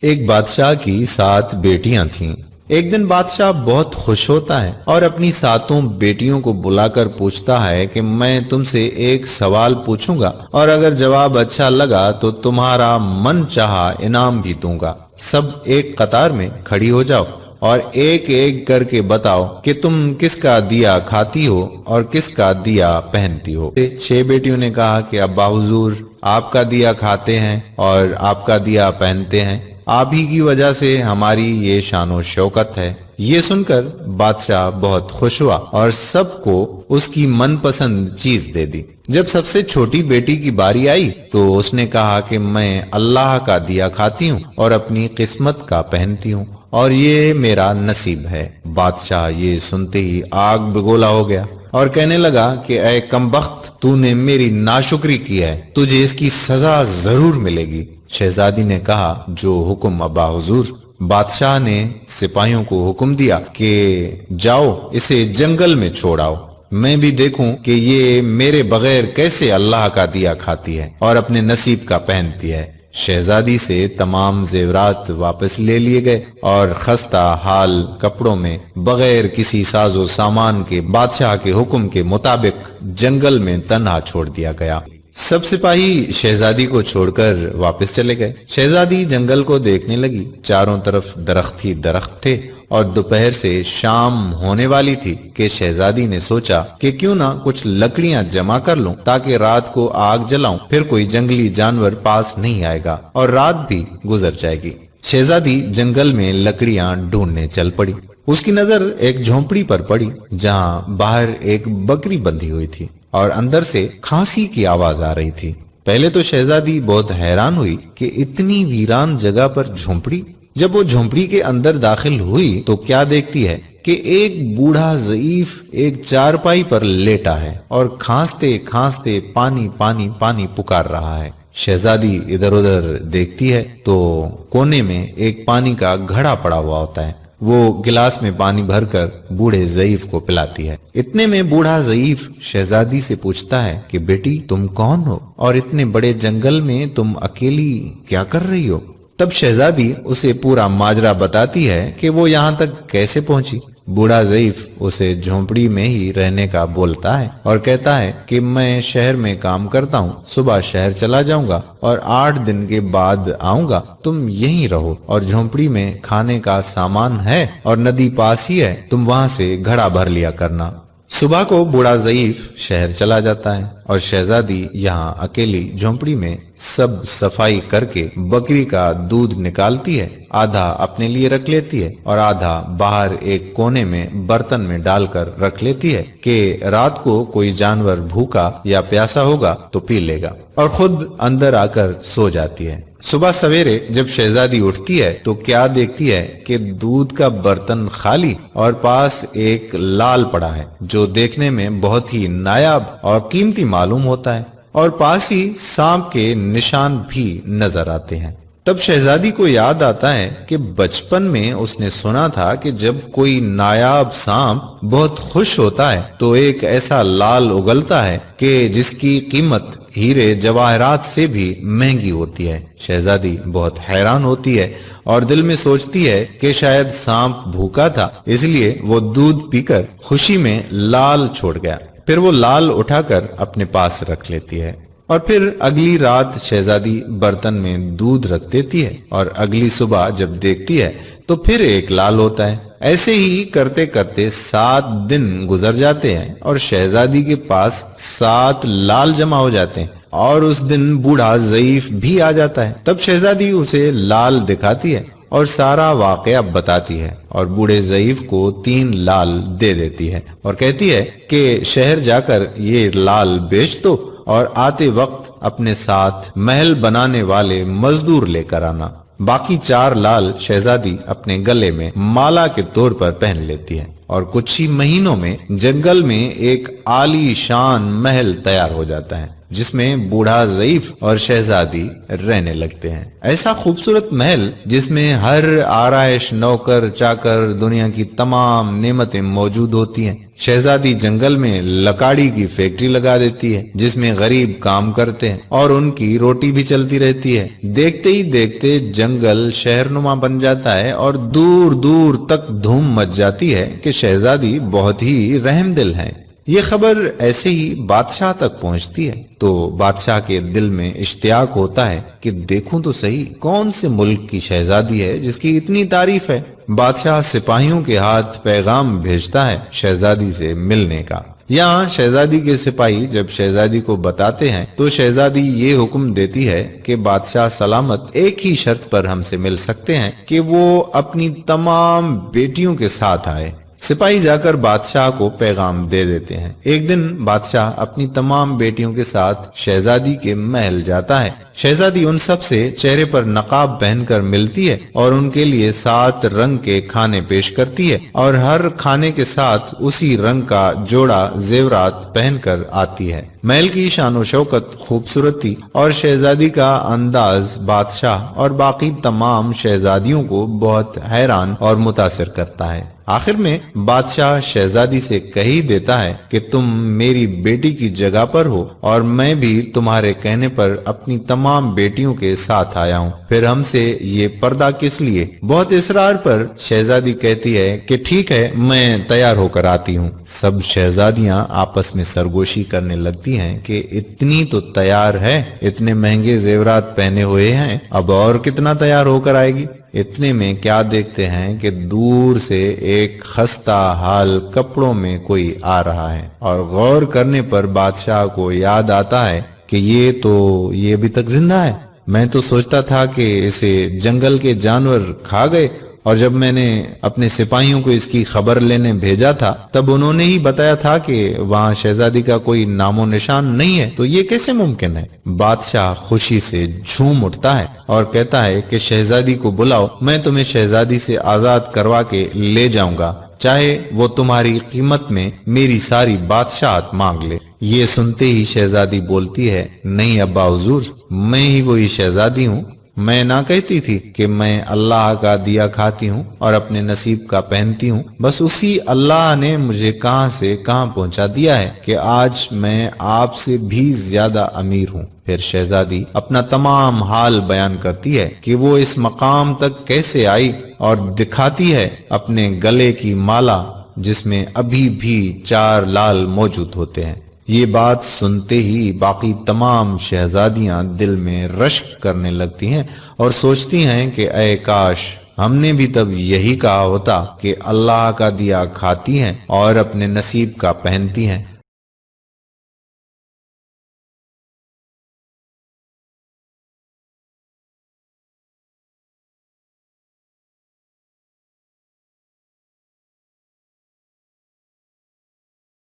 ایک بادشاہ کی 7 بیٹیاں تھیں۔ ایک دن بادشاہ بہت خوش ہوتا ہے اور اپنی 7 بیٹیوں کو بلا کر پوچھتا ہے کہ میں تم سے ایک سوال پوچھوں گا اور اگر جواب اچھا لگا تو تمہارا من چاہا انعام بھی دوں گا۔ سب ایک قطار میں کھڑی ہو جاؤ اور ایک ایک کر کے بتاؤ کہ تم کس کا دیا کھاتی ہو اور کس کا دیا پہنتی ہو۔ 6 بیٹیوں نے کہا کہ ابا حضور، آپ کا دیا کھاتے ہیں اور آپ کا دیا پہنتے ہیں، آپ ہی کی وجہ سے ہماری یہ شان و شوکت ہے۔ یہ سن کر بادشاہ بہت خوش ہوا اور سب کو اس کی من پسند چیز دے دی۔ جب سب سے چھوٹی بیٹی کی باری آئی تو اس نے کہا کہ میں اللہ کا دیا کھاتی ہوں اور اپنی قسمت کا پہنتی ہوں اور یہ میرا نصیب ہے۔ بادشاہ یہ سنتے ہی آگ بگولا ہو گیا اور کہنے لگا کہ اے کمبخت، تو نے میری ناشکری کی ہے، تجھے اس کی سزا ضرور ملے گی۔ شہزادی نے کہا جو حکم ابا حضور۔ بادشاہ نے سپاہیوں کو حکم دیا کہ جاؤ اسے جنگل میں چھوڑاؤ، میں بھی دیکھوں کہ یہ میرے بغیر کیسے اللہ کا دیا کھاتی ہے اور اپنے نصیب کا پہنتی ہے۔ شہزادی سے تمام زیورات واپس لے لیے گئے اور خستہ حال کپڑوں میں بغیر کسی ساز و سامان کے بادشاہ کے حکم کے مطابق جنگل میں تنہا چھوڑ دیا گیا۔ سب سپاہی شہزادی کو چھوڑ کر واپس چلے گئے۔ شہزادی جنگل کو دیکھنے لگی، چاروں طرف درخت ہی درخت تھے اور دوپہر سے شام ہونے والی تھی کہ شہزادی نے سوچا کہ کیوں نہ کچھ لکڑیاں جمع کر لوں تاکہ رات کو آگ جلاؤں، پھر کوئی جنگلی جانور پاس نہیں آئے گا اور رات بھی گزر جائے گی۔ شہزادی جنگل میں لکڑیاں ڈھونڈنے چل پڑی۔ اس کی نظر ایک جھونپڑی پر پڑی جہاں باہر ایک بکری بندھی ہوئی تھی اور اندر سے کھانسی کی آواز آ رہی تھی۔ پہلے تو شہزادی بہت حیران ہوئی کہ اتنی ویران جگہ پر جھونپڑی۔ جب وہ جھونپڑی کے اندر داخل ہوئی تو کیا دیکھتی ہے کہ ایک بوڑھا ضعیف ایک چارپائی پر لیٹا ہے اور کھانستے کھانستے پانی پانی پانی پکار رہا ہے۔ شہزادی ادھر ادھر دیکھتی ہے تو کونے میں ایک پانی کا گھڑا پڑا ہوا ہوتا ہے۔ وہ گلاس میں پانی بھر کر بوڑھے ضعیف کو پلاتی ہے۔ اتنے میں بوڑھا ضعیف شہزادی سے پوچھتا ہے کہ بیٹی تم کون ہو اور اتنے بڑے جنگل میں تم اکیلی کیا کر رہی ہو؟ تب شہزادی اسے پورا ماجرا بتاتی ہے کہ وہ یہاں تک کیسے پہنچی۔ بوڑھا ضعیف اسے جھونپڑی میں ہی رہنے کا بولتا ہے اور کہتا ہے کہ میں شہر میں کام کرتا ہوں، صبح شہر چلا جاؤں گا اور 8 دن کے بعد آؤں گا، تم یہیں رہو اور جھونپڑی میں کھانے کا سامان ہے اور ندی پاس ہی ہے، تم وہاں سے گھڑا بھر لیا کرنا۔ صبح کو بوڑھا ضعیف شہر چلا جاتا ہے اور شہزادی یہاں اکیلی جھونپڑی میں سب صفائی کر کے بکری کا دودھ نکالتی ہے، آدھا اپنے لیے رکھ لیتی ہے اور آدھا باہر ایک کونے میں برتن میں ڈال کر رکھ لیتی ہے کہ رات کو کوئی جانور بھوکا یا پیاسا ہوگا تو پی لے گا، اور خود اندر آ کر سو جاتی ہے۔ صبح سویرے جب شہزادی اٹھتی ہے تو کیا دیکھتی ہے کہ دودھ کا برتن خالی اور پاس ایک لال پڑا ہے جو دیکھنے میں بہت ہی نایاب اور قیمتی معلوم ہوتا ہے، اور پاس ہی سانپ کے نشان بھی نظر آتے ہیں۔ تب شہزادی کو یاد آتا ہے کہ بچپن میں اس نے سنا تھا کہ جب کوئی نایاب سانپ بہت خوش ہوتا ہے تو ایک ایسا لال اگلتا ہے کہ جس کی قیمت ہیرے جواہرات سے بھی مہنگی ہوتی ہے۔ شہزادی بہت حیران ہوتی ہے اور دل میں سوچتی ہے کہ شاید سانپ بھوکا تھا، اس لیے وہ دودھ پی کر خوشی میں لال چھوڑ گیا۔ پھر وہ لال اٹھا کر اپنے پاس رکھ لیتی ہے اور پھر اگلی رات شہزادی برتن میں دودھ رکھ دیتی ہے اور اگلی صبح جب دیکھتی ہے تو پھر ایک لال ہوتا ہے۔ ایسے ہی کرتے کرتے 7 دن گزر جاتے ہیں اور شہزادی کے پاس 7 لال جمع ہو جاتے ہیں اور اس دن بوڑھا ضعیف بھی آ جاتا ہے۔ تب شہزادی اسے لال دکھاتی ہے اور سارا واقعہ بتاتی ہے اور بوڑھے ضعیف کو 3 لال دے دیتی ہے اور کہتی ہے کہ شہر جا کر یہ لال بیچ دو اور آتے وقت اپنے ساتھ محل بنانے والے مزدور لے کر آنا۔ باقی 4 لال شہزادی اپنے گلے میں مالا کے طور پر پہن لیتی ہے اور کچھ ہی مہینوں میں جنگل میں ایک عالی شان محل تیار ہو جاتا ہے۔ جس میں بوڑھا ضعیف اور شہزادی رہنے لگتے ہیں۔ ایسا خوبصورت محل جس میں ہر آرائش، نوکر چاکر، دنیا کی تمام نعمتیں موجود ہوتی ہیں۔ شہزادی جنگل میں لکاڑی کی فیکٹری لگا دیتی ہے جس میں غریب کام کرتے ہیں اور ان کی روٹی بھی چلتی رہتی ہے۔ دیکھتے ہی دیکھتے جنگل شہر نما بن جاتا ہے اور دور دور تک دھوم مچ جاتی ہے کہ شہزادی بہت ہی رحم دل ہے۔ یہ خبر ایسے ہی بادشاہ تک پہنچتی ہے تو بادشاہ کے دل میں اشتیاق ہوتا ہے کہ دیکھوں تو صحیح کون سے ملک کی شہزادی ہے جس کی اتنی تعریف ہے۔ بادشاہ سپاہیوں کے ہاتھ پیغام بھیجتا ہے شہزادی سے ملنے کا۔ یہاں شہزادی کے سپاہی جب شہزادی کو بتاتے ہیں تو شہزادی یہ حکم دیتی ہے کہ بادشاہ سلامت ایک ہی شرط پر ہم سے مل سکتے ہیں کہ وہ اپنی تمام بیٹیوں کے ساتھ آئے۔ سپاہی جا کر بادشاہ کو پیغام دے دیتے ہیں۔ ایک دن بادشاہ اپنی تمام بیٹیوں کے ساتھ شہزادی کے محل جاتا ہے۔ شہزادی ان سب سے چہرے پر نقاب پہن کر ملتی ہے اور ان کے لیے 7 رنگ کے کھانے پیش کرتی ہے اور ہر کھانے کے ساتھ اسی رنگ کا جوڑا زیورات پہن کر آتی ہے۔ محل کی شان و شوکت، خوبصورتی اور شہزادی کا انداز بادشاہ اور باقی تمام شہزادیوں کو بہت حیران اور متاثر کرتا ہے۔ آخر میں بادشاہ شہزادی سے کہی دیتا ہے کہ تم میری بیٹی کی جگہ پر ہو اور میں بھی تمہارے کہنے پر اپنی تمام بیٹیوں کے ساتھ آیا ہوں، پھر ہم سے یہ پردہ کس لیے؟ بہت اصرار پر شہزادی کہتی ہے کہ ٹھیک ہے، میں تیار ہو کر آتی ہوں۔ سب شہزادیاں آپس میں سرگوشی کرنے لگتی ہیں کہ اتنی تو تیار ہے، اتنے مہنگے زیورات پہنے ہوئے ہیں، اب اور کتنا تیار ہو کر آئے گی؟ اتنے میں کیا دیکھتے ہیں کہ دور سے ایک خستہ حال کپڑوں میں کوئی آ رہا ہے، اور غور کرنے پر بادشاہ کو یاد آتا ہے کہ یہ ابھی تک زندہ ہے۔ میں تو سوچتا تھا کہ اسے جنگل کے جانور کھا گئے، اور جب میں نے اپنے سپاہیوں کو اس کی خبر لینے بھیجا تھا تب انہوں نے ہی بتایا تھا کہ وہاں شہزادی کا کوئی نام و نشان نہیں ہے، تو یہ کیسے ممکن ہے؟ بادشاہ خوشی سے جھوم اٹھتا ہے اور کہتا ہے کہ شہزادی کو بلاؤ، میں تمہیں شہزادی سے آزاد کروا کے لے جاؤں گا، چاہے وہ تمہاری قیمت میں میری ساری بادشاہت مانگ لے۔ یہ سنتے ہی شہزادی بولتی ہے، نہیں ابا حضور، میں ہی وہی شہزادی ہوں۔ میں نہ کہتی تھی کہ میں اللہ کا دیا کھاتی ہوں اور اپنے نصیب کا پہنتی ہوں، بس اسی اللہ نے مجھے کہاں سے کہاں پہنچا دیا ہے کہ آج میں آپ سے بھی زیادہ امیر ہوں۔ پھر شہزادی اپنا تمام حال بیان کرتی ہے کہ وہ اس مقام تک کیسے آئی اور دکھاتی ہے اپنے گلے کی مالا جس میں ابھی بھی 4 لال موجود ہوتے ہیں۔ یہ بات سنتے ہی باقی تمام شہزادیاں دل میں رشک کرنے لگتی ہیں اور سوچتی ہیں کہ اے کاش ہم نے بھی تب یہی کہا ہوتا کہ اللہ کا دیا کھاتی ہیں اور اپنے نصیب کا پہنتی ہیں۔